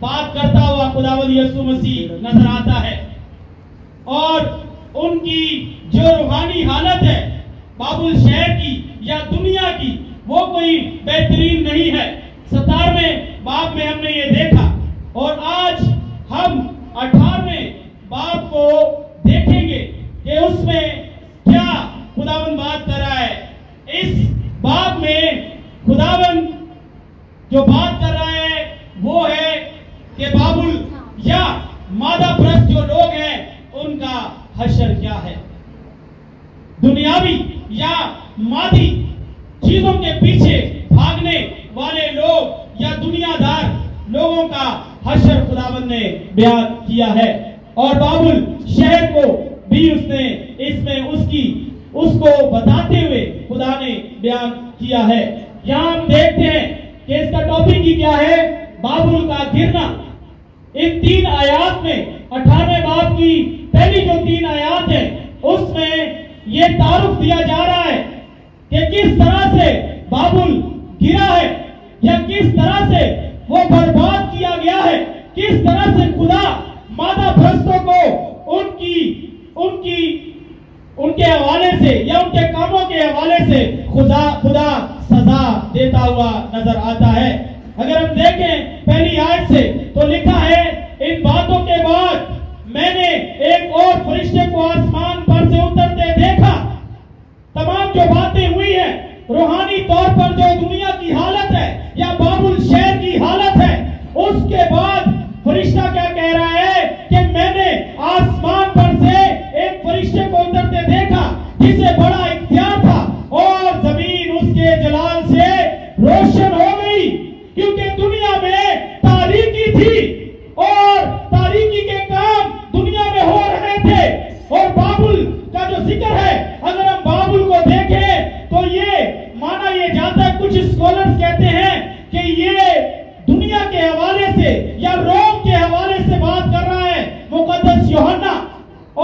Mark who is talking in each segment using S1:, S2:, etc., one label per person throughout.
S1: बात करता हुआ खुदावंद यीशु मसीह नजर आता है। और उनकी जो रूहानी हालत है बाबुल शहर की या दुनिया की, वो कोई बेहतरीन नहीं है। 17वें बाब में हमने ये देखा, और आज हम 18वें बाब को देखेंगे कि उसमें क्या खुदावंद बात कर रहा है। इस बाब में खुदावंद जो बात कर रहा है वो है कि बाबुल या मादा प्रस्त जो लोग हैं उनका हश्र क्या है। दुनियावी या मादी चीजों के पीछे भागने वाले लोग या दुनियादार लोगों का हश्र खुदावंद ने बयान किया है। और बाबुल शहर को भी उसने इसमें उसको बताते हुए खुदा ने बयान किया है। यहां हम देखते हैं कि इसका टॉपिक ही क्या है, बाबुल का गिरना। इन 3 आयात में 18वें बाब की पहली जो 3 आयात है उसमें यह तारुफ दिया जा रहा है कि किस तरह से बाबुल गिरा है या किस तरह से वो बर्बाद किया गया है, किस तरह से खुदा मादा भ्रष्टों को उनके हवाले से या उनके कामों के हवाले से खुदा सजा देता हुआ नजर आता है। अगर हम देखें पहली आयत से तो लिखा है, इन बातों के बाद मैंने एक और फरिश्ते को आसमान पर से उतरते देखा। तमाम जो बातें हुई है रूहानी तौर पर जो दुनिया की हालत है या बाबुल शहर की हालत है, उसके बाद फरिश्ता क्या कह रहा है कि मैंने आसमान पर से एक फरिश्ते को उतरते देखा जिसे बड़ा इख्तियार था और जमीन उसके जलाल से रोशन हो गई, क्योंकि दुनिया में तारीकी थी और तारीकी के काम दुनिया में हो रहे थे। और बाबुल का जो जिक्र है, अगर हम बाबुल को देखें तो ये माना ये जाता है, कुछ स्कॉलर्स कहते हैं कि ये दुनिया के हवाले से या रोम के हवाले से बात कर रहा है मुकद्दस यूहन्ना।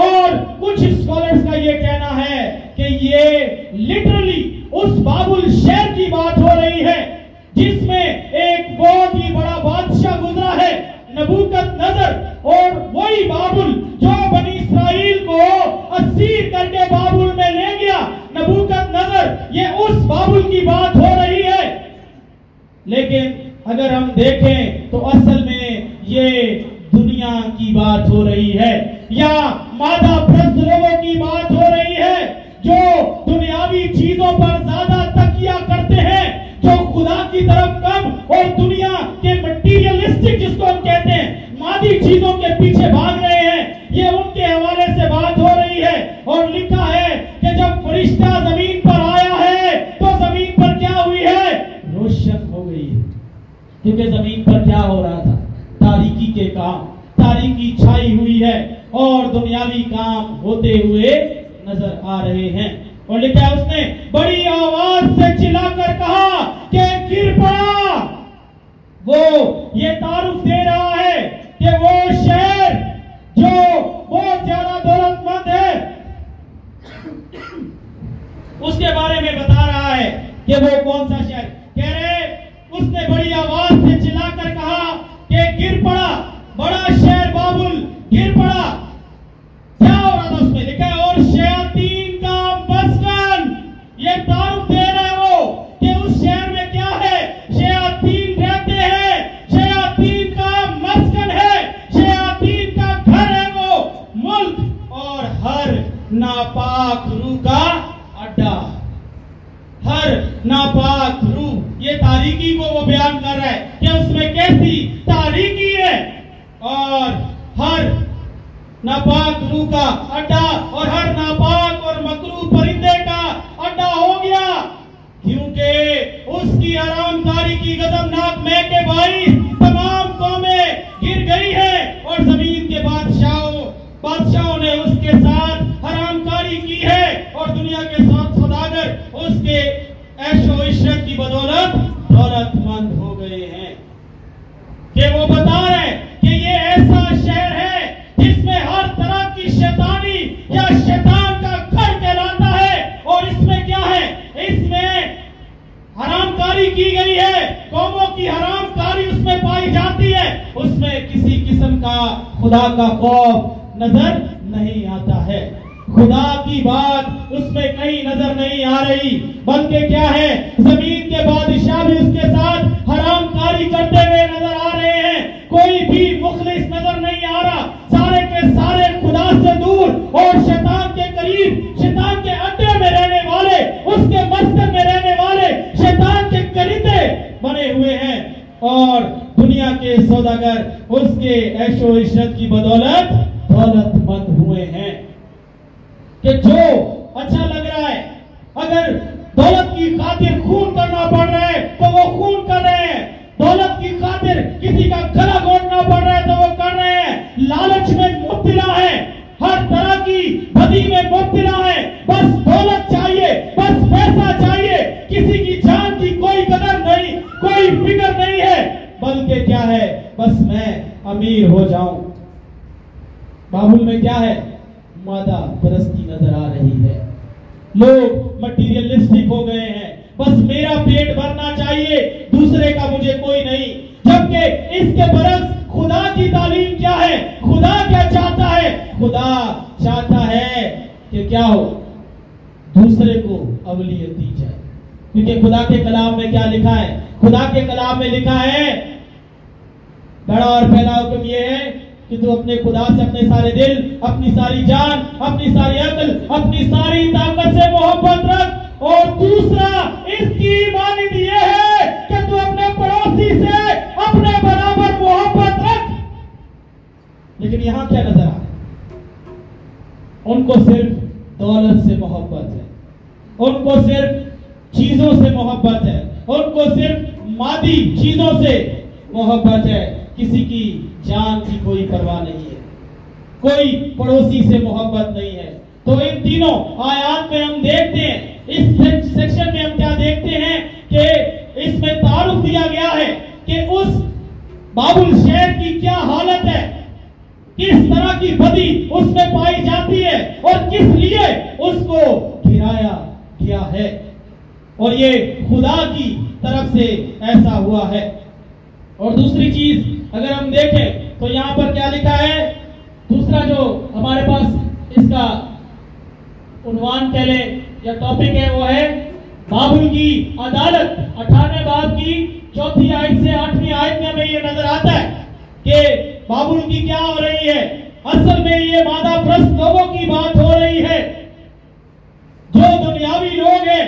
S1: और कुछ स्कॉलर्स का ये कहना है कि ये लिटरली उस बाबुल शहर की बात हो रही है जिसमें एक बहुत ही बड़ा बादशाह गुजरा है, नबूकदनेस्सर। और वही बाबुल जो बनी इस्राइल को असीर करके बाबुल में ले गया, नबूकदनेस्सर, ये उस बाबुल की बात हो रही है। लेकिन अगर हम देखें तो असल में ये दुनिया की बात हो रही है या मादा प्रस्त लोगों की बात हो रही है जो दुनियावी चीजों पर ज्यादा तकिया करते हैं, जो खुदा की तरफ कम और दुनिया के मटीरियलिस्टिक जिसको हम कहते हैं मादी चीजों के पीछे भाग रहे हैं। ये उनके हवाले से बात हो रही है। और लिखा है कि जब फरिश्ता जमीन पर आया है तो जमीन पर क्या हुई है, रोशन हो गई है। क्योंकि जमीन पर क्या हो रहा था, तारीकी के काम, तारीकी छाई हुई है और दुनियावी काम होते हुए नजर आ रहे हैं। और लिखा है उसने बड़ी आवाज से चिल्लाकर कहा कि गिर पड़ा। वो ये तारुफ दे रहा है कि वो शहर जो बहुत ज्यादा दौलतमंद है उसके बारे में बता रहा है कि वो कौन सा शहर। कह रहे उसने बड़ी आवाज से चिल्लाकर कहा कि गिर पड़ा, बड़ा शहर बाबुल गिर पड़ा। क्या हो रहा था उसमें, लिखा है और शयातीन का मस्कन। ये तारुफ दे रहे हैं वो कि उस शहर में क्या है, शयातीन रहते हैं, शयातीन का मस्कन है, शयातीन का घर है वो मुल्क, और हर नापाक रूह का अड्डा, हर नापाक रूह। ये तारीकी को वो बयान कर रहा है कि उसमें कैसी तारीकी है और हर नापाक रूह का अड्डा और हर नापाक और मकरूह परिंदे का अड्डा हो गया, क्योंकि उसकी आरामकारी की गजबनाक महके बाईस तमाम कौमें गिर गई है और जमीन के बादशाहों ने उसके साथ हरामकारी की है और दुनिया के साथ सौदागर उसके ऐशो इशरत की बदौलत दौलतमंद हो गए हैं। कि वो बता रहे कि ये ऐसा शहर है जिसमें हर तरह की शैतानी या शैतान का घर कहलाता है। और इसमें क्या है, इसमें हरामकारी की गई है, कौमों की हरामकारी उसमें उसमें पाई जाती है, उसमें किसी किस्म का खुदा का खौफ नजर नहीं आता है। खुदा की बात उसमें कहीं नजर नहीं आ रही, बल्कि क्या है, जमीन के बादशाह भी उसके साथ हरामकारी करते हुए नजर आ रहे हैं। कोई भी मुखलिस नजर नहीं आ रहा, सारे के सारे खुदा से दूर और शैतान के करीब, शैतान के अड्डे में रहने वाले, उसके मस्कन में रहने वाले शैतान के करीबे बने हुए हैं और दुनिया के सौदागर उसके ऐशो इशरत की बदौलत दौलतमंद हुए हैं। कि जो अच्छा लग रहा है, अगर दौलत की खातिर खून करना पड़ रहा है तो वो खून कर रहे हैं, दौलत की खातिर किसी का गला घोटना पड़ रहा है तो वो कर रहे हैं। लालच में मुब्तला है, हर तरह की बदी में मुब्तला है, बस दौलत चाहिए, बस पैसा चाहिए, किसी की जान की कोई कदर नहीं, कोई फिक्र नहीं है, बल्कि क्या है, बस मैं अमीर हो जाऊं। बाबुल में क्या है, मादा परस्ती नजर आ रही है, लोग मटीरियलिस्टिक हो गए हैं, बस मेरा पेट भरना चाहिए, दूसरे का मुझे कोई नहीं। जबकि इसके बरक्स खुदा की तालीम क्या है, खुदा क्या चाहता है, खुदा चाहता है कि क्या हो, दूसरे को अवलियत दी जाए। क्योंकि खुदा के कलाम में क्या लिखा है, खुदा के कलाम में लिखा है, बड़ा और पहला हुक्म यह है कि तू अपने खुदा से अपने सारे दिल, अपनी सारी जान, अपनी सारी अक्ल, अपनी सारी ताकत से मोहब्बत रख, और दूसरा इसकी मानिंद ये है कि तू अपने पड़ोसी से अपने बराबर मोहब्बत रख। लेकिन यहां क्या नजर आ रहा है, उनको सिर्फ दौलत से मोहब्बत है, उनको सिर्फ चीजों से मोहब्बत है, उनको सिर्फ मादी चीजों से मोहब्बत है, किसी की जान की कोई परवाह नहीं है, कोई पड़ोसी से मोहब्बत नहीं है। तो इन तीनों आयात में हम देखते हैं, इस सेक्शन में हम क्या देखते हैं कि इसमें तारुफ दिया गया है कि उस बाबुल शहर की क्या हालत है, किस तरह की बदी उसमें पाई जाती है और किस लिए उसको गिराया गया है, और ये खुदा की तरफ से ऐसा हुआ है। और दूसरी चीज अगर हम देखें तो यहां पर क्या लिखा है, दूसरा जो हमारे पास इसका उन्वान कह लें या टॉपिक है वो है बाबुल की अदालत। 18वें बाब की 4थी आयत से 8वीं आयत में हमें ये नजर आता है कि बाबुल की क्या हो रही है। असल में ये मादा प्रस्त लोगों की बात हो रही है, जो दुनियावी लोग हैं,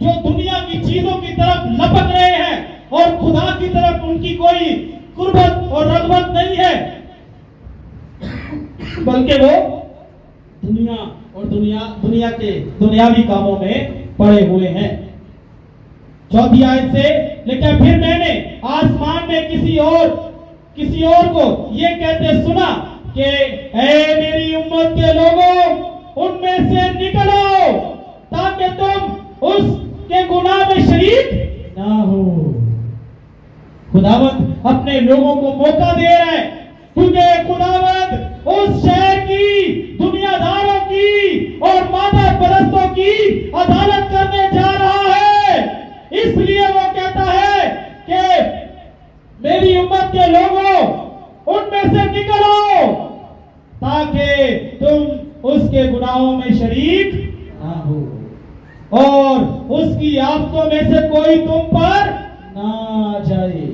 S1: जो दुनिया की चीजों की तरफ लपक रहे हैं और खुदा की तरफ उनकी कोई कुर्बत और रग़बत नहीं है, बल्कि वो दुनिया के दुनियावी कामों में पड़े हुए हैं। 4थी आयत से लिखा, फिर मैंने आसमान में किसी और को ये कहते सुना कि ऐ मेरी उम्मत के लोगों, उनमें से निकलो ताकि तुम उसके गुनाह में शरीक ना हो। खुदावंद अपने लोगों को मौका दे रहा है, क्योंकि खुदावंद उस शहर की, दुनियादारों की और मादा परस्तों की अदालत करने जा रहा है। इसलिए वो कहता है कि मेरी उम्मत के लोगों, उनमें से निकलो ताकि तुम उसके गुनाहों में शरीक ना हो और उसकी आफतों में से कोई तुम पर ना जाए।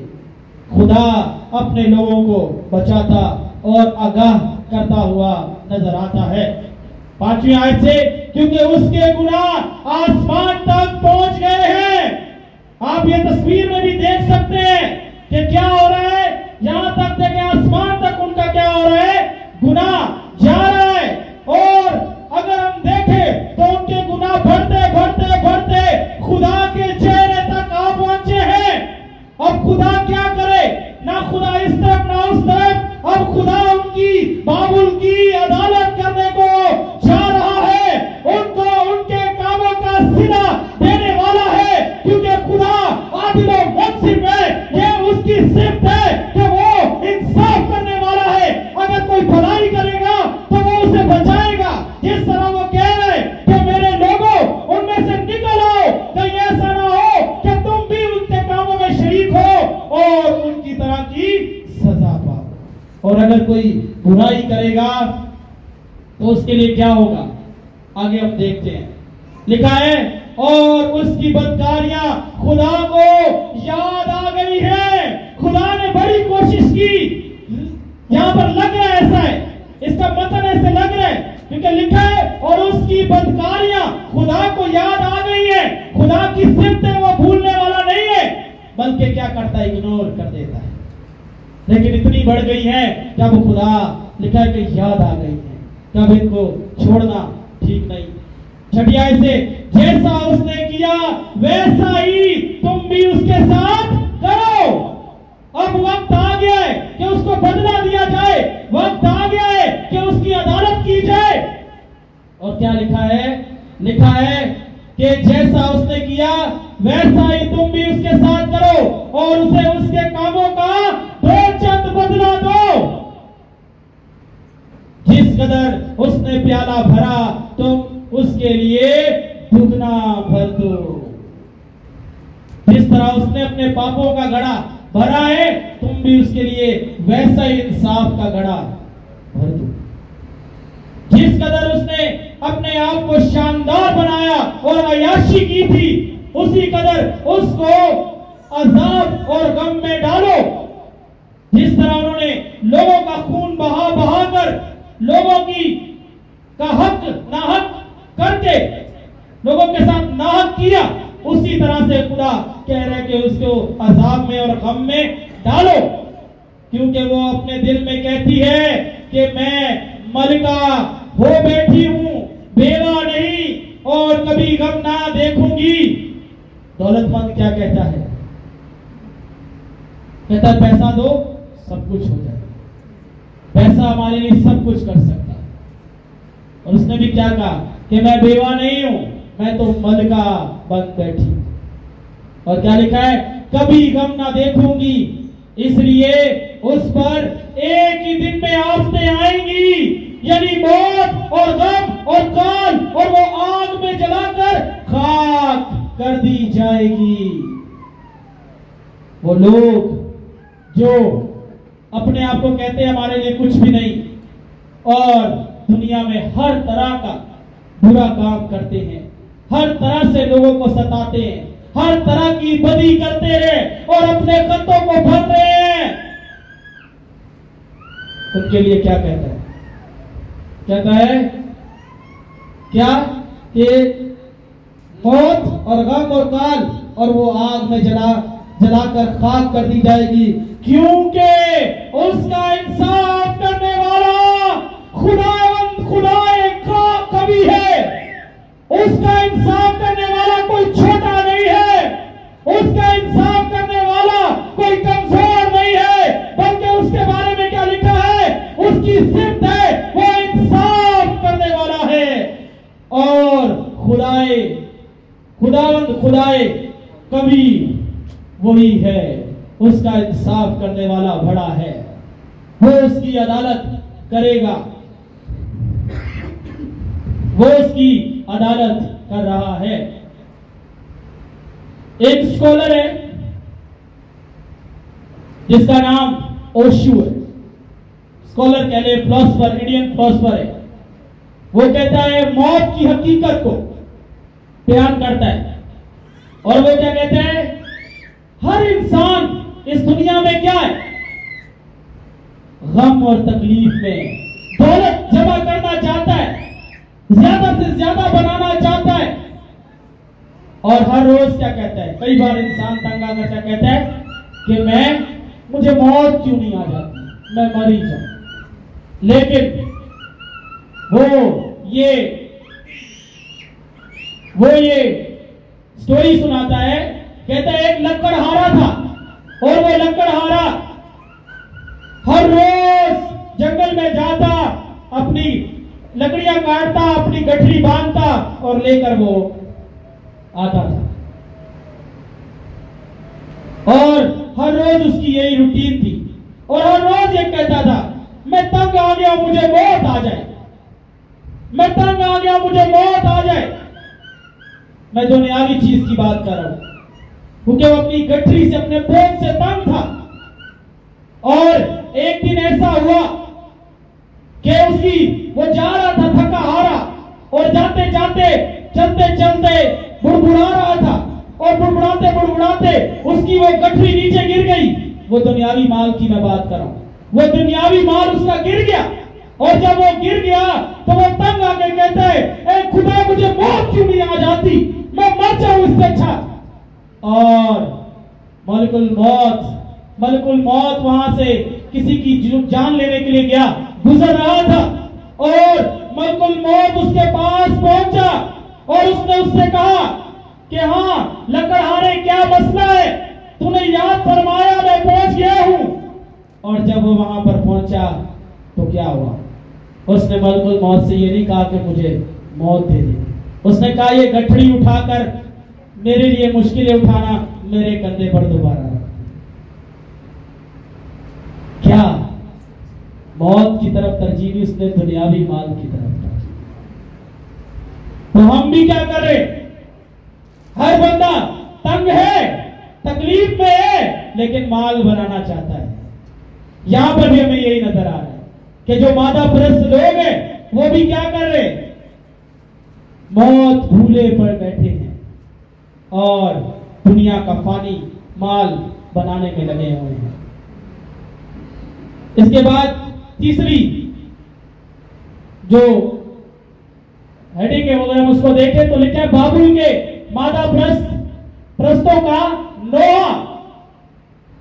S1: खुदा अपने लोगों को बचाता और आगाह करता हुआ नजर आता है। 5वीं आयत से, क्योंकि उसके गुनाह आसमान तक पहुंच गए हैं। आप ये तस्वीर में भी देख सकते हैं कि क्या हो रहा है, यहां तक देखे आसमान तक उनका क्या हो रहा है, गुनाह जा रहा है। और अगर हम देखें तो उनके गुनाह बढ़ते बढ़ते बढ़ते खुदा के चेहरे तक आ पहुंचे हैं। अब खुदा क्या करे, ना खुदा इस तरफ ना उस तरफ, अब खुदा उनकी बाबुल की अदालत करने को जा रहा है, उनको उनके कामों का सिला देने वाला है, क्योंकि खुदा आदिल और मुनसिफ है। यह उसकी सिफ्त है कि वो इंसाफ करने वाला है। अगर कोई भलाई करेगा तो वो उसे बचाएगा। जिस तरह वो कह रहे कि मेरे लोगों, उनमें से निकल आओ, कहीं ऐसा ना हो कि तुम भी उनके कामों में शरीक हो और उनकी तरह की अगर कोई बुराई करेगा तो उसके लिए क्या होगा, आगे हम देखते हैं। लिखा है और उसकी बदकारियां खुदा को याद आ गई है। खुदा ने बड़ी कोशिश की, यहां पर लग रहा है ऐसा है, इसका मतलब ऐसे लग रहा है क्योंकि लिखा है और उसकी बदकारियां खुदा को याद आ गई है। खुदा की सिफतें वो भूलने वाला नहीं है, बल्कि क्या करता है, इग्नोर कर देता है। लेकिन इतनी बढ़ गई है जब खुदा लिखा है कि याद आ गई है, तब इनको छोड़ना ठीक नहीं। छठी आयत से जैसा उसने किया वैसा ही तुम भी उसके साथ करो। अब वक्त आ गया है कि उसको बदला दिया जाए, वक्त आ गया है कि उसकी अदालत की जाए। और क्या लिखा है, लिखा है कि जैसा उसने किया वैसा ही तुम भी उसके साथ करो और उसे उसके कामों का दो चंद बदला दो। जिस कदर उसने प्याला भरा तुम उसके लिए दुगना भर दो। जिस तरह उसने अपने पापों का घड़ा भरा है तुम भी उसके लिए वैसा ही इंसाफ का घड़ा भर दो। जिस कदर उसने अपने आप को शानदार बनाया और अय्याशी की थी, उसी कदर उसको अजाब और गम में डालो। जिस तरह उन्होंने लोगों का खून बहा बहा कर लोगों की का हक नाहक करके लोगों के साथ नाहक किया, उसी तरह से खुदा कह रहे कि उसको अजाब में और गम में डालो। क्योंकि वो अपने दिल में कहती है कि मैं मलिका हो बैठी हूं, बेवा नहीं और कभी गम ना देखूंगी। दौलतमंद क्या कहता है, कहता है पैसा दो सब कुछ हो जाए, पैसा हमारे लिए सब कुछ कर सकता है। और उसने भी क्या कहा कि मैं बेवा नहीं हूं, मैं तो मलिका बन बैठी। और क्या लिखा है, कभी गम ना देखूंगी, इसलिए उस पर एक ही दिन में आफतें आएंगी, यानी मौत और गम और काल, और वो आग में जलाकर खाक कर दी जाएगी। वो लोग जो अपने आप को कहते हैं हमारे लिए कुछ भी नहीं और दुनिया में हर तरह का बुरा काम करते हैं, हर तरह से लोगों को सताते हैं, हर तरह की बदी करते हैं और अपने कत्तों को भर रहे हैं, उनके लिए क्या कहता है, कहता है क्या कि मौत और गम और काल और वो आग में जलाकर खाक कर दी जाएगी, क्योंकि उसका इंसाफ करने वाला खुदाए कभी है। उसका इंसाफ करने वाला कोई छोटा नहीं है, उसका इंसाफ करने वाला कोई कमजोर नहीं है, बल्कि उसके बारे में क्या लिखा है, उसकी सिफत है वो इंसाफ करने वाला है। और खुदाए कभी वही है, उसका इंसाफ करने वाला बड़ा है, वो उसकी अदालत करेगा, वो उसकी अदालत कर रहा है। एक स्कॉलर है जिसका नाम ओशू है, स्कॉलर कह ले, फिलोसोफर, इंडियन फिलोसोफर है। वो कहता है मौत की हकीकत को बयान करता है और वो क्या कहता है, हर इंसान इस दुनिया में क्या है, गम और तकलीफ में दौलत जमा करना चाहता है, ज्यादा से ज्यादा बनाना चाहता है। और हर रोज क्या कहता है, कई बार इंसान तंग आकर क्या कहता है कि मुझे मौत क्यों नहीं आ जाती, मैं मर ही जाऊं। लेकिन वो ये स्टोरी सुनाता है, कहता है एक लकड़हारा था और वो लकड़हारा हर रोज जंगल में जाता, अपनी लकड़ियां काटता, अपनी गठरी बांधता और लेकर वो आता था। और हर रोज उसकी यही रूटीन थी और हर रोज ये कहता था मैं तंग आ गया, मुझे मौत आ जाए, मैं तंग आ गया, मुझे मौत आ जाए। मैं दुनियावी चीज की बात कर रहा हूं, क्योंकि वो अपनी गठरी से, अपने बोझ से तंग था। और एक दिन ऐसा हुआ कि उसकी वो जा रहा था थका हारा और जाते जाते चलते चलते बुड़बुड़ा रहा था और बुड़बुड़ाते बुड़बुड़ाते उसकी वो गठरी नीचे गिर गई। वो दुनियावी माल की मैं बात कर रहा हूं, वो दुनियावी माल उसका गिर गया और जब वो गिर गया तो वो तंग आके कहता है, ए खुदा मुझे मौत क्यों नहीं आ जाती, मैं मर जाऊं इससे अच्छा। और मलकुल मौत वहां से किसी की जान लेने के लिए गया, गुजर रहा था और मलकुल मौत उसके पास पहुंचा और उसने उससे कहा कि हाँ लकड़हारे क्या मसला है, तूने याद फरमाया मैं पहुंच गया हूं। और जब वो वहां पर पहुंचा तो क्या हुआ, उसने मलकुल मौत से ये नहीं कहा कि मुझे मौत दे दे, उसने कहा ये गठड़ी उठाकर मेरे लिए मुश्किलें उठाना मेरे कंधे पर दोबारा रख। क्या मौत की तरफ तरजीह दी उसने, दुनियावी माल की तरफ तरजीह। तो हम भी क्या करें, हर बंदा तंग है, तकलीफ में है, लेकिन माल बनाना चाहता है। यहां पर भी हमें यही नजर आ रहा है कि जो मादा परस्त लोग हैं वो भी क्या कर रहे, मौत भूले पर बैठे हैं और दुनिया का फानी माल बनाने में लगे हुए हैं। इसके बाद तीसरी जो हेडिंग है अगर हम उसको देखें तो लिखा है बाबुल के मादा प्रस्तों का नोहा,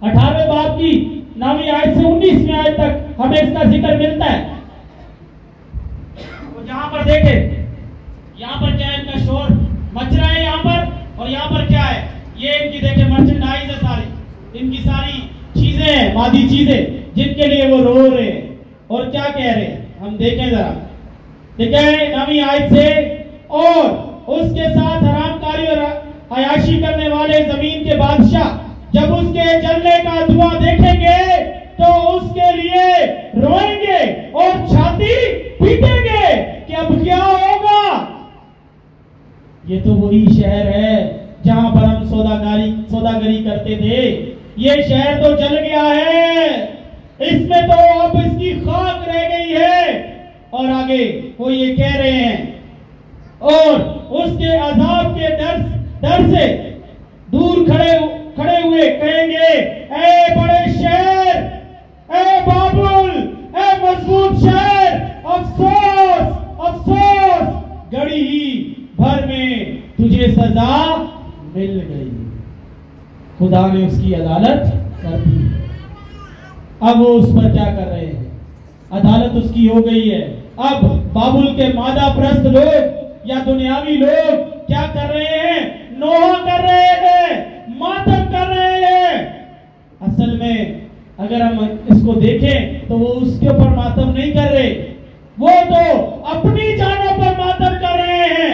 S1: 18वें बाब की 9वीं आयत से 19वीं आयत तक हमें इसका जिक्र मिलता है। तो जहां पर देखें, यहां पर क्या है, इनका शोर मच रहा है यहां पर, और यहां पर क्या है, ये इनकी देखें मर्चेंडाइज है सारी, इनकी सारी चीजें हैं, मादी चीजें जिनके लिए वो रो रहे हैं और क्या कह रहे हैं, हम देखें जरा। ठीक है 9वीं आयत से, और उसके साथ हरामकारी और अयाशी करने वाले जमीन के बादशाह जब उसके जलने का धुआं देखेंगे तो उसके लिए रोएंगे और छाती पीटेंगे कि अब क्या होगा। ये तो वही शहर है जहां पर हम सौदागरी करते थे, ये शहर तो जल गया है, इसमें तो अब इसकी खाक रह गई है। और आगे वो ये कह रहे हैं, और उसके अजाब के डर से दूर खड़े हुए कहेंगे, ए बड़े शहर, ए बाबुल, ए मजबूत शहर, अफसोस अफसोस, घड़ी ही भर में तुझे सजा मिल गई, खुदा ने उसकी अदालत कर दी। अब वो उस पर क्या कर रहे हैं, अदालत उसकी हो गई है। अब बाबुल के मादा प्रस्त लोग या दुनियावी लोग क्या कर रहे हैं, नोहा कर रहे हैं, मातम कर रहे हैं। असल में अगर हम इसको देखें तो वो उसके ऊपर मातम नहीं कर रहे, वो तो अपनी जानों पर मातम कर रहे हैं।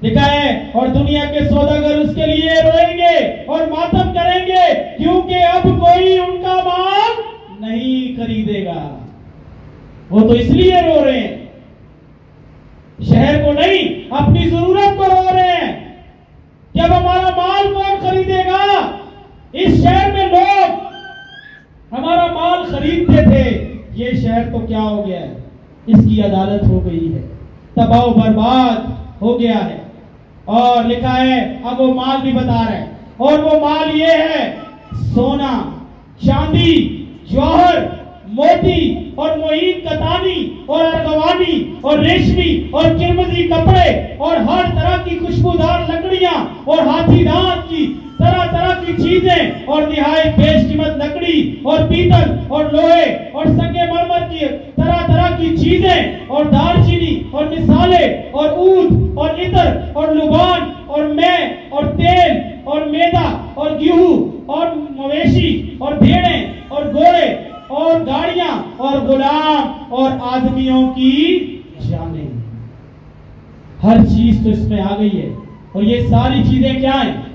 S1: लिखा है, और दुनिया के सौदागर उसके लिए रोएंगे और मातम करेंगे क्योंकि अब कोई उनका माल नहीं खरीदेगा। वो तो इसलिए रो रहे हैं, शहर को नहीं अपनी जरूरत को रो रहे हैं कि अब हमारा माल कौन खरीदेगा। इस शहर में लोग हमारा माल खरीदते थे, ये शहर तो क्या हो गया है, इसकी अदालत हो गई है, तबाह बर्बाद हो गया है। और लिखा है, अब वो माल भी बता रहे हैं, और वो माल ये है, सोना चांदी जौहर मोती और मोहीन कतानी और अर्गवानी और रेशमी और किरमजी कपड़े और हर तरह की खुशबूदार लकड़ियां और हाथी दांत की तरह तरह की चीजें और निहायत बेशकीमत लकड़ी और पीतल और लोहे और संगमरमर की तरह तरह की चीजें और दालचीनी और मिसाले और ऊद और इत्र और लुबान और मैं और तेल और मैदा और गेहूं और मवेशी और भेड़ें और घोड़े और गाड़ियां और गुलाम और आदमियों की जानें। हर चीज तो इसमें आ गई है। और ये सारी चीजें क्या हैं,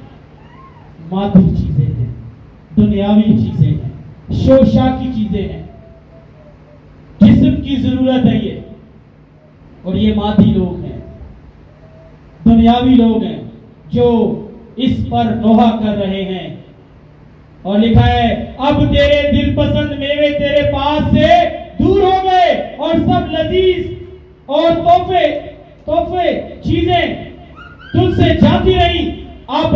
S1: मादी चीजें हैं, दुनियावी चीजें हैं, शोशा की चीजें हैं, जिस्म की जरूरत है ये। और ये मादी लोग हैं, दुनियावी लोग हैं जो इस पर नोहा कर रहे हैं। और लिखा है, अब तेरे दिल पसंद मेवे तेरे पास से दूर हो गए और सब लजीज और तोहफे चीजें तुझसे जाती रही, अब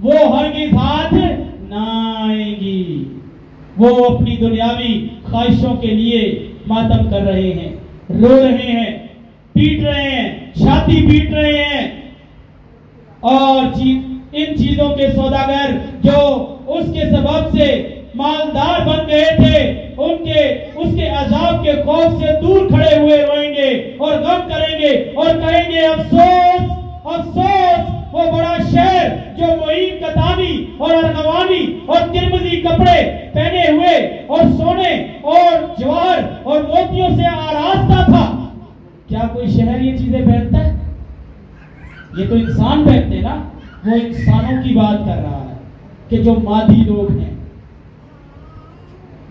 S1: वो हरगिज हाथ ना आएंगी। वो अपनी दुनियावी ख्वाहिशों के लिए मातम कर रहे हैं, रो रहे हैं, पीट रहे हैं, छाती पीट रहे हैं। और इन चीजों के सौदागर जो उसके सबब से मालदार बन गए थे, उसके अजाब के खौफ से दूर खड़े हुए रोएंगे और गम करेंगे और कहेंगे अफसोस अफसोस, वो बड़ा शहर जो मोइन कतानी और अरगवानी और तिरमिजी कपड़े पहने हुए और सोने और जवाहर और मोतियों से आरास्ता था। क्या कोई शहर ये चीजें पहनता है? ये तो इंसान पहनते ना। वो इंसानों की बात कर रहा है कि जो मादी लोग हैं,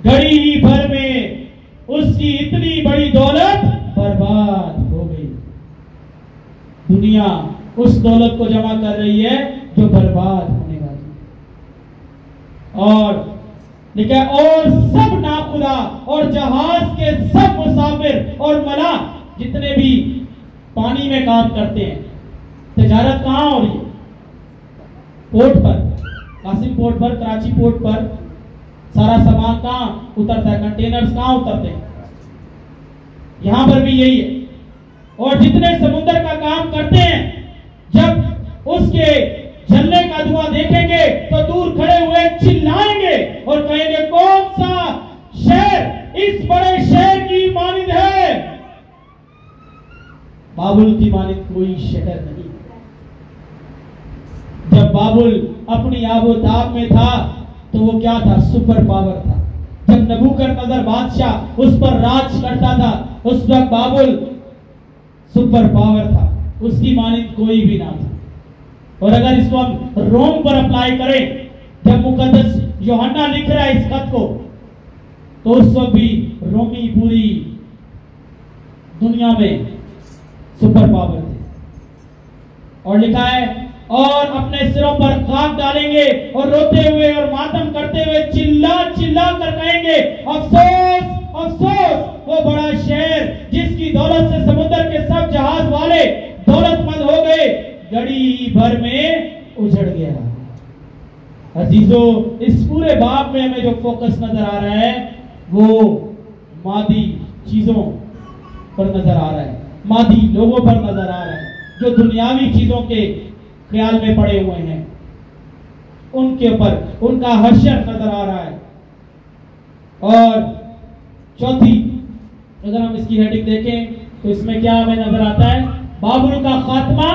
S1: घड़ी ही भर में उसकी इतनी बड़ी दौलत बर्बाद हो गई। दुनिया उस दौलत को जमा कर रही है जो बर्बाद होने वाली। और लिखा और सब नाखुदा और जहाज के सब मुसाफिर और मला जितने भी पानी में काम करते हैं। तिजारत कहां हो रही है? पोर्ट पर, कासिम पोर्ट पर, कराची पोर्ट पर सारा सामान कहां उतरता है? कंटेनर्स कहां उतरते हैं? यहां पर भी यही है। और जितने समुद्र का काम करते हैं, जब उसके जलने का धुआं देखेंगे तो दूर खड़े हुए चिल्लाएंगे और कहेंगे कौन सा शहर इस बड़े शहर की मानिंद है? बाबुल की मानिंद कोई शहर नहीं। जब बाबुल अपनी आबोताब में था तो वो क्या था? सुपर पावर था। जब नबूकदनेस्सर बादशाह उस पर राज करता था, उस वक्त बाबुल सुपर पावर था, उसकी मानिंद कोई भी ना था। और अगर इसको हम रोम पर अप्लाई करें, जब मुकद्दस यूहन्ना लिख रहा है इस खत को, तो उस वक्त भी रोमी पूरी दुनिया में सुपर पावर थे। और लिखा है और अपने सिरों पर खाक डालेंगे और रोते हुए और मातम करते हुए चिल्ला चिल्ला कर कहेंगे अफसोस अफसोस, वो बड़ा शहर जिसकी दौलत से समुद्र के सब जहाज वाले दौलतमंद हो गए, घड़ी भर में उजड़ गया। अजीजों, इस पूरे बाब में हमें जो फोकस नजर आ रहा है वो मादी चीजों पर नजर आ रहा है, मादी लोगों पर नजर आ रहा है, जो दुनियावी चीजों के ख्याल में पड़े हुए हैं, उनके ऊपर उनका हश्र नजर आ रहा है। और चौथी, अगर हम इसकी हेडिंग देखें तो इसमें क्या हमें नजर आता है? बाबुल का खात्मा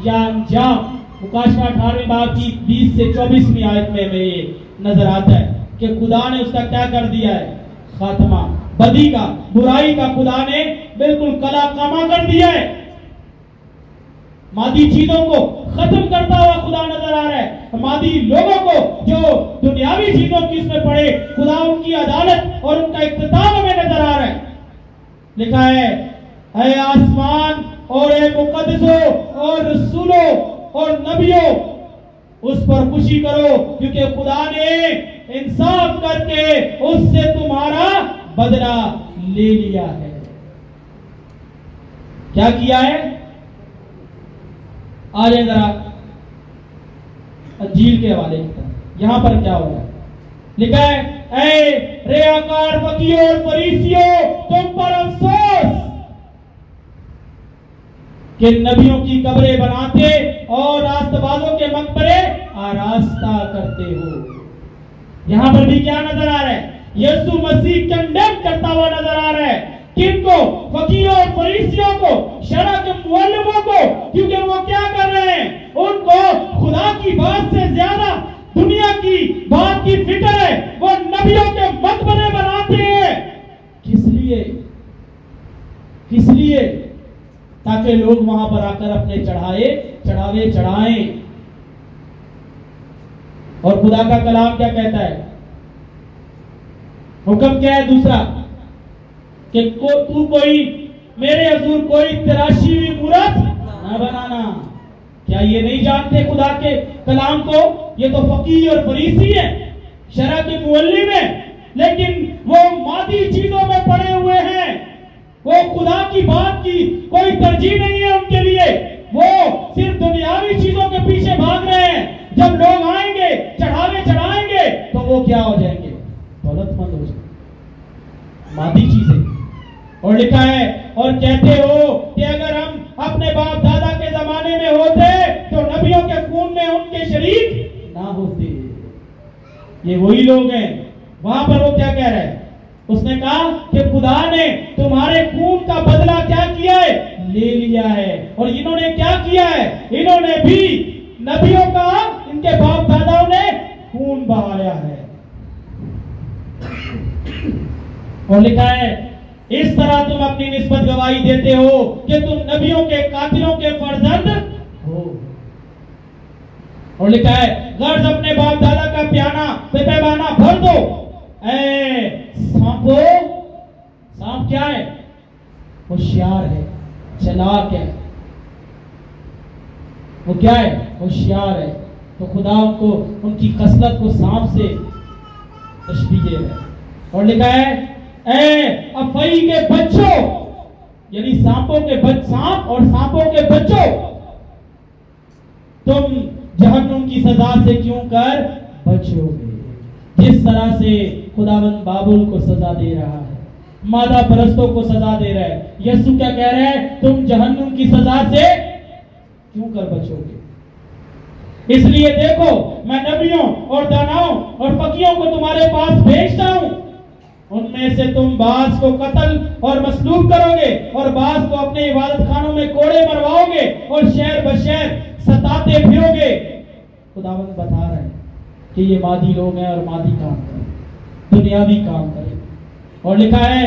S1: या अंजाम। मुकाशवा 18वें बाब की 20 से 24वीं आयत में हमें ये नजर आता है कि खुदा ने उसका क्या कर दिया है? खात्मा, बदी का, बुराई का खुदा ने बिल्कुल कलाकामा कर दिया है। मादी चीजों को खत्म करता हुआ खुदा नजर आ रहा है। मादी लोगों को जो दुनियावी चीजों की इसमें पड़े, खुदा उनकी अदालत और उनका इख्तिताम हमें नजर आ रहा है। लिखा है ऐ आसमान और ऐ मुकद्दसों और रसूलों और नबियों, उस पर खुशी करो क्योंकि खुदा ने इंसाफ करके उससे तुम्हारा बदला ले लिया है। क्या किया है? आ जाए जरा अंजील के हवाले की तरफ। यहां पर क्या हो रहा है? लिखा है ऐ रियाकार फकीरों और फरीसियों, तुम पर अफसोस कि नबियों की कब्रें बनाते और रास्तबाजों के मकबरे आरास्ता करते हो। यहां पर भी क्या नजर आ रहा है? यीशु मसीह कंडेम करता हुआ नजर आ रहा है। किनको? फकीरों और फरीसियों को, शरअ के मुअल्लिमों को, क्योंकि वो क्या कर रहे हैं? उनको खुदा की बात से ज्यादा दुनिया की बात की फिक्र है। वो नबियों के मकबरे बनाते हैं। किस लिए? किस लिए? ताकि लोग वहां पर आकर अपने चढ़ावे चढ़ाएं। और खुदा का कलाम क्या कहता है? हुक्म क्या है दूसरा? कि तू कोई मेरे हजूर कोई तराशी हुई मूरत न बनाना। क्या ये नहीं जानते खुदा के कलाम को? ये तो फकीह और फरीसी है, शरअ के मुअल्लिम है, लेकिन वो मादी चीजों में पड़े हुए हैं। खुदा की बात की कोई तरजीह नहीं है उनके लिए। वो सिर्फ दुनियावी चीजों के पीछे भाग रहे हैं। जब लोग आएंगे, चढ़ावे चढ़ाएंगे, तो वो क्या हो जाएंगे? दौलतमंद हो जाएंगे, मादी चीजें। और लिखा है, और कहते हो कि अगर हम अपने बाप दादा के जमाने में होते तो नबियों के खून में उनके शरीक ना होते। ये वही लोग हैं। वहां पर वो क्या कह रहा है? उसने कहा कि खुदा ने तुम्हारे खून का बदला क्या किया है? ले लिया है। और इन्होंने क्या किया है? इन्होंने भी नबियों का, इनके बाप दादाओं ने खून बहाया है। और लिखा है, इस तरह तुम अपनी निस्बत गवाही देते हो कि तुम नबियों के कातिलों के फर्जंद हो। और लिखा है, गर्ज अपने बाप दादा का पैमाना भर दो। सांपो, सांप क्या है? होशियार है, चालाक है। वो क्या है? होशियार है। तो खुदा उनको, उनकी कसरत को सांप से तशबीह दे रहा है। और लिखा है, अफई के बच्चों, यानी सांपों के सांप और सांपों के बच्चों, तुम जहन्नुम की सजा से क्यों कर बचोगे? जिस तरह से खुदावंद बाबुल को सजा दे रहा है, मादा परस्तों को सजा दे रहा है, यीशु क्या कह रहा है? तुम जहन्नुम की सजा से क्यों कर बचोगे? इसलिए देखो, मैं नबियों और दानाओं और फकीरों को तुम्हारे पास भेजता हूं। उनमें से तुम बाज को कत्ल और मसलूब करोगे और बाज को अपने इबादत खानों में कोड़े मरवाओगे और शहर बशहर सताते फिरोगे। खुदावंद बता रहा है कि ये मादी लोग हैं और मादी काम करें, दुनियावी काम करें। और लिखा है,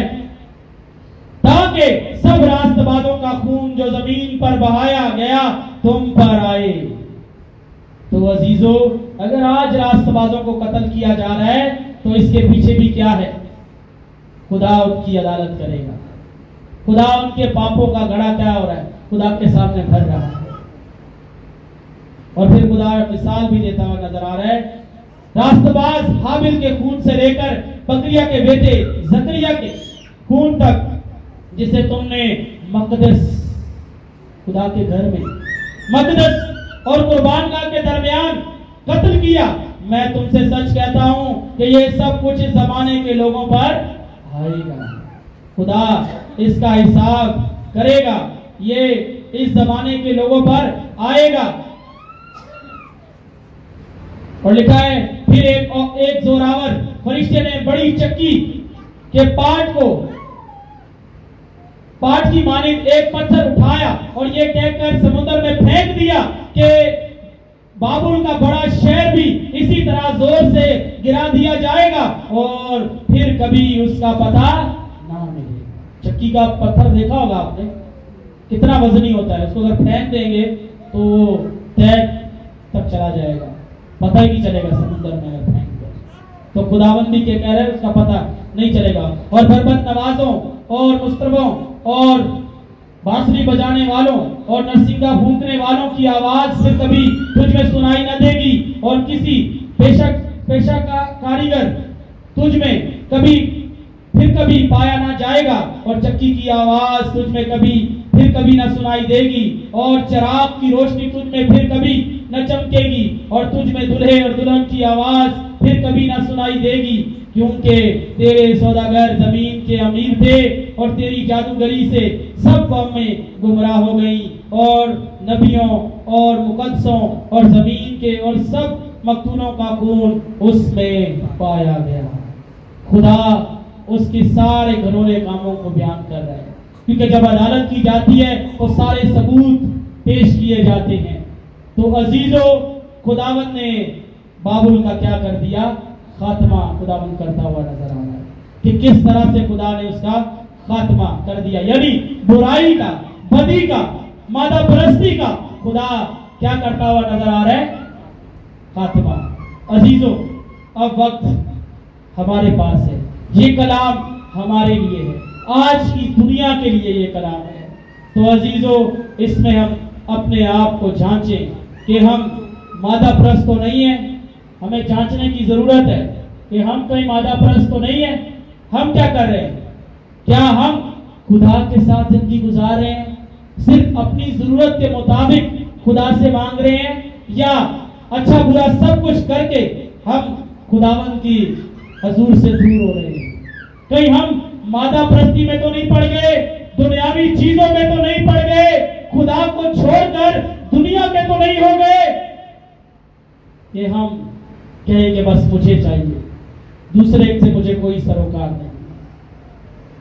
S1: ताकि सब रास्तबाजों का खून जो जमीन पर बहाया गया तुम पर आए। तो अजीजों, अगर आज रास्तबाजों को कत्ल किया जा रहा है तो इसके पीछे भी क्या है? खुदा उनकी अदालत करेगा। खुदा उनके पापों का घड़ा क्या हो रहा है? खुदा के सामने भर रहा है। और फिर खुदा मिसाल भी देता हुआ नजर आ रहा है। रास्तबाज हाबिल के खून से लेकर बकरिया के बेटे जकरिया के खून तक, जिसे तुमने मकदस, खुदा के घर में मकदस और कुर्बानगाह के दरमियान कत्ल किया, मैं तुमसे सच कहता हूं कि ये सब कुछ इस जमाने के लोगों पर आएगा। खुदा इसका हिसाब करेगा। ये इस जमाने के लोगों पर आएगा। और लिखा है, फिर एक जोरावर फरिश्ते ने बड़ी चक्की के पाट की मानिंद एक पत्थर उठाया और ये कहकर समुद्र में फेंक दिया कि बाबुल का बड़ा शहर भी इसी तरह जोर से गिरा दिया जाएगा और फिर कभी उसका पता ना मिलेगा। चक्की का पत्थर देखा होगा आपने, कितना वजनी होता है। उसको अगर फेंक देंगे तो तय तक चला जाएगा, पता ही नहीं चलेगा समुद्र में अगर फेंक दो। तो खुदावंदी के कह रहे हैं उसका पता नहीं चलेगा। और बरबत नवाजों और मुस्तरबों और बांसुरी बजाने वालों और नरसिंगा फूंकने वालों की आवाज फिर कभी तुझ में सुनाई न देगी और किसी पेशा का कारीगर तुझ में फिर कभी पाया ना जाएगा और चक्की की आवाज तुझ में फिर कभी न सुनाई देगी और चिराग की रोशनी तुझ में फिर कभी न चमकेगी और तुझ में दूल्हे और दुल्हन की आवाज फिर कभी न सुनाई देगी, क्योंकि तेरे सौदागर जमीन के अमीर थे और तेरी जादूगरी से सब कौमें गुमराह हो गई और नबियों और मुकद्दसों और जमीन के और सब मकतूलों का खून उसमें पाया गया। खुदा उसके सारे घनौले कामों को बयान कर रहा है, क्योंकि जब अदालत की जाती है तो सारे सबूत पेश किए जाते हैं। तो अजीजों, खुदावंद ने बाबुल का क्या कर दिया? खात्मा खुदावंद करता हुआ नजर आ रहा है कि किस तरह से खुदा ने उसका खात्मा कर दिया, यानी बुराई का, बदी का, मादा परस्ती का खुदा क्या करता हुआ नजर आ रहा है? खात्मा। अजीजों, अब वक्त हमारे पास है, ये कलाम हमारे लिए है, आज की दुनिया के लिए ये कलाम है। तो अजीजों, इसमें हम अपने आप को जांचें कि हम मादा परस्त तो नहीं है। हमें जांचने की जरूरत है कि हम कोई मादा परस्त तो नहीं है। हम क्या कर रहे हैं? क्या हम खुदा के साथ जिंदगी गुजार रहे हैं, सिर्फ अपनी जरूरत के मुताबिक खुदा से मांग रहे हैं, या अच्छा बुरा सब कुछ करके हम खुदावंद की हजूर से दूर हो रहे हैं। कहीं हम मादा प्रस्ती में तो नहीं पड़ गए, दुनियावी चीजों में तो नहीं पड़ गए, खुदा को छोड़कर दुनिया में तो नहीं हो गए कि हम कहें कि बस मुझे चाहिए, दूसरे से मुझे कोई सरोकार नहीं,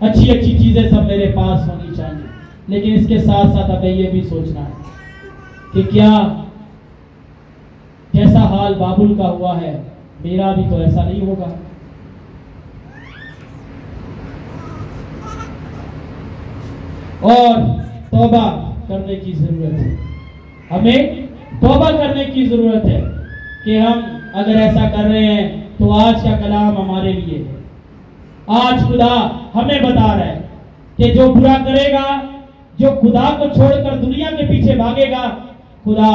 S1: अच्छी अच्छी चीजें सब मेरे पास होनी चाहिए। लेकिन इसके साथ साथ हमें यह भी सोचना है कि क्या जैसा हाल बाबुल का हुआ है मेरा भी तो ऐसा नहीं होगा। और तौबा करने की जरूरत है, हमें तौबा करने की जरूरत है कि हम अगर ऐसा कर रहे हैं तो आज का कलाम हमारे लिए है। आज खुदा हमें बता रहा है कि जो बुरा करेगा, जो खुदा को छोड़कर दुनिया के पीछे भागेगा, खुदा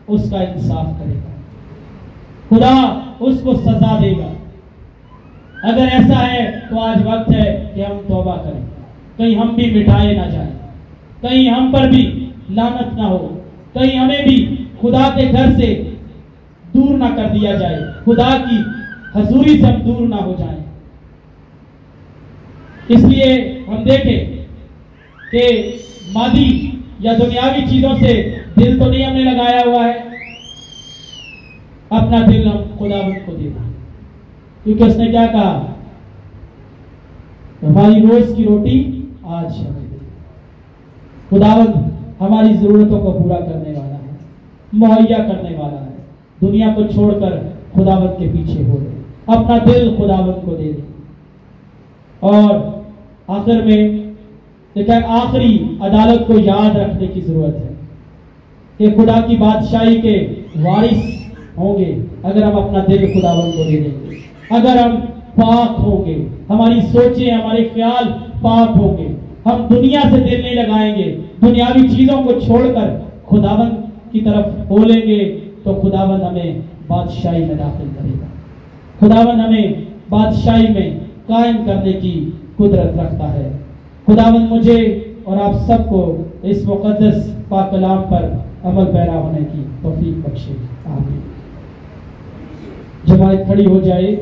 S1: उसका इंसाफ करेगा, खुदा उसको सजा देगा। अगर ऐसा है तो आज वक्त है कि हम तौबा करें, कहीं हम भी मिटाए ना जाए, कहीं हम पर भी लानत ना हो, कहीं हमें भी खुदा के घर से दूर ना कर दिया जाए, खुदा की हजूरी से हम दूर ना हो जाए। इसलिए हम देखें कि मादी या दुनियावी चीजों से दिल तो नहीं हमने लगाया हुआ है, अपना दिल हम खुदावंद को देना, क्योंकि उसने क्या कहा, हमारी रोज की रोटी आज हमें दे। खुदावंद हमारी जरूरतों को पूरा करने वाला है, मुहैया करने वाला है। दुनिया को छोड़कर खुदावंद के पीछे हो रहे, अपना दिल खुदावंद को दे दे। और आखिर में देखा, आखिरी अदालत को याद रखने की जरूरत है कि खुदा की बादशाही के वारिस होंगे अगर हम अपना दिल खुदावंद को दे देंगे, अगर हम पाक होंगे, हमारी सोचें हमारे ख्याल पाक होंगे, हम दुनिया से दिल नहीं लगाएंगे, दुनियावी चीजों को छोड़कर खुदावंद की तरफ बोलेंगे, तो खुदावंद हमें बादशाही में दाखिल करेगा। खुदावंद हमें बादशाही में कायम करने की कुदरत रखता है। खुदावंद मुझे और आप सबको इस मुकद्दस पाक कलाम पर अमल पैरा होने की तौफीक बख्शे। आमीन। जमात खड़ी हो जाए।